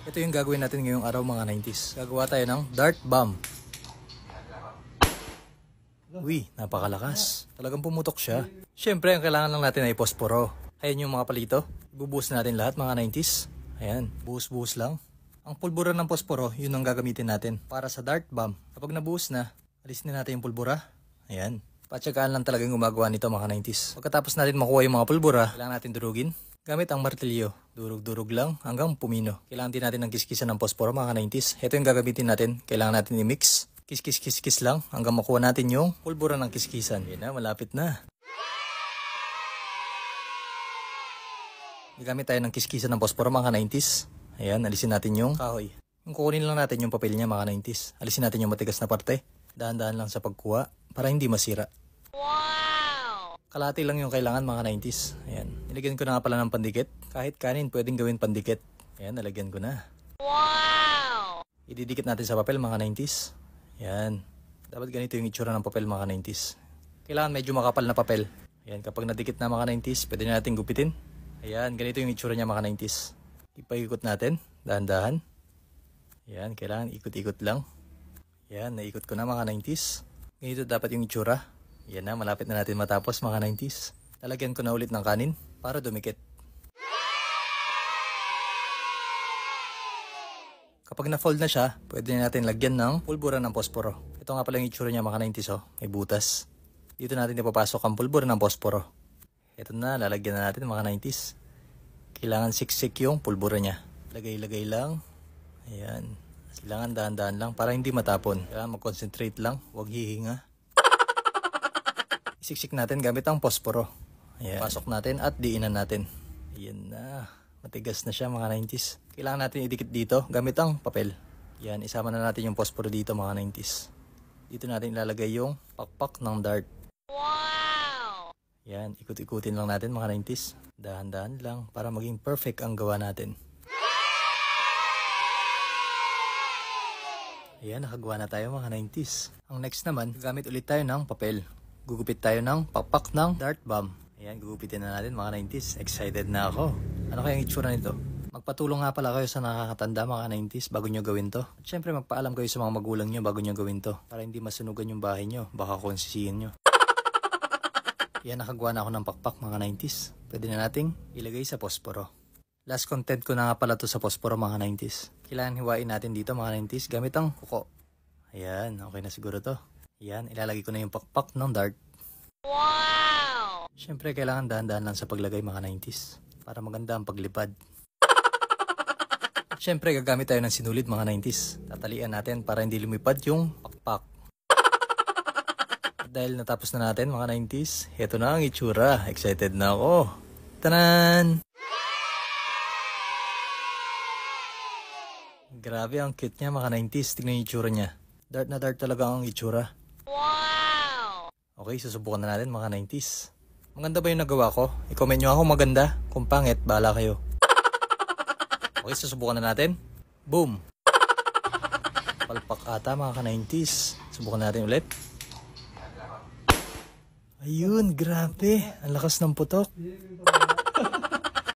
Ito yung gagawin natin ngayong araw mga 90s. Gagawa tayo ng dart bomb. Uy, napakalakas. Talagang pumutok siya. Siyempre, ang kailangan lang natin ay posporo. Ayan yung mga palito. Ibubuhos natin lahat mga 90s. Ayan, buhos-buhos lang. Ang pulbura ng posporo, yun ang gagamitin natin para sa dart bomb. Kapag nabuhos na, alisin na natin yung pulbura. Ayan. Patsagaan lang talagang gumagawa nito mga 90s. Pagkatapos natin makuha yung mga pulbura, kailangan natin durugin. Gamit ang martilyo. Durug-durug lang hanggang pumino. Kailangan din natin ng kiskisan ng posporo mga 90s. Ito yung gagamitin natin. Kailangan natin i-mix. Kiskis lang hanggang makuha natin yung pulbura ng kiskisan. Yan na, malapit na. Gagamit tayo ng kiskisan ng posporo mga 90s. Ayan, alisin natin yung kahoy. Yung kukunin lang natin yung papel niya mga 90s. Alisin natin yung matigas na parte. Dahan-dahan lang sa pagkuha para hindi masira. Wow! Kalahati lang yung kailangan mga 90s. Ayan, nilagyan ko na nga pala ng pandikit. Kahit kanin pwedeng gawin pandikit. Ayan, nalagyan ko na. Wow! Ididikit natin sa papel mga 90s. Ayan, dapat ganito yung itsura ng papel mga 90s. Kailangan medyo makapal na papel. Ayan, kapag nadikit na mga 90s, pwede na natin gupitin. Ayan, ganito yung itsura niya mga 90s. Ipaikot natin, dahan-dahan. Ayan, kailangan ikot-ikot lang. Ayan, naikot ko na mga 90s. Ganito dapat yung itsura. Ayan na, malapit na natin matapos mga 90s. Lalagyan ko na ulit ng kanin para dumikit. Kapag na-fold na siya, pwede na natin lagyan ng pulbura ng posporo. Ito nga pala yung itsura niya mga 90s, oh. May butas. Dito natin ipapasok ang pulbura ng posporo. Ito na, lalagyan na natin mga 90s. Kailangan siksik yung pulbura niya. Lagay-lagay lang. Ayan. Kailangan dahan-dahan lang para hindi matapon. Kailangan mag-concentrate lang. Huwag hihinga. Isiksik natin gamit ang posporo. Ayan. Pasok natin at diinan natin. Ayan na. Matigas na siya mga 90s. Kailangan natin idikit dito gamit ang papel. Ayan. Isama na natin yung posporo dito mga 90s. Dito natin ilalagay yung pakpak ng dart. Wow! Ayan. Ikot-ikutin lang natin mga 90s. Dahan-dahan lang para maging perfect ang gawa natin. Ayan, nakagawa na tayo mga 90s. Ang next naman, gagamit ulit tayo ng papel. Gugupit tayo ng pakpak ng dart bomb. Ayan, gugupitin na natin mga 90s. Excited na ako. Ano kayang itsura nito? Magpatulong nga pala kayo sa nakakatanda mga 90s bago nyo gawin to. At syempre magpaalam kayo sa mga magulang nyo bago nyo gawin to. Para hindi masunugan yung bahay nyo. Baka konsisihin nyo. Ayan, nakagawa na ako ng pakpak mga 90s. Pwede na nating ilagay sa posporo. Last content ko na nga pala to sa posporo mga 90s. Kailangan hiwain natin dito mga 90s gamit ang kuko. Ayan, okay na siguro to. Ayan, ilalagay ko na yung pakpak ng dart. Wow! Siyempre, kailangan dahan-dahan lang sa paglagay mga 90s. Para maganda ang paglipad. Siyempre, gagamit tayo ng sinulid mga 90s. Tatalian natin para hindi lumipad yung pakpak. At dahil natapos na natin mga 90s, heto na ang itsura. Excited na ako. Tanan! Grabe, ang cute niya mga 90s. Tignan yung itsura niya. Dart na dart talaga ang itsura. Wow! Okay, susubukan na natin mga 90s. Maganda ba yung nagawa ko? I-comment nyo ako maganda. Kung pangit, bahala kayo. Okay, susubukan na natin. Boom! Palpak ata mga 90s. Subukan natin ulit. Ayun, grabe. Ang lakas ng putok.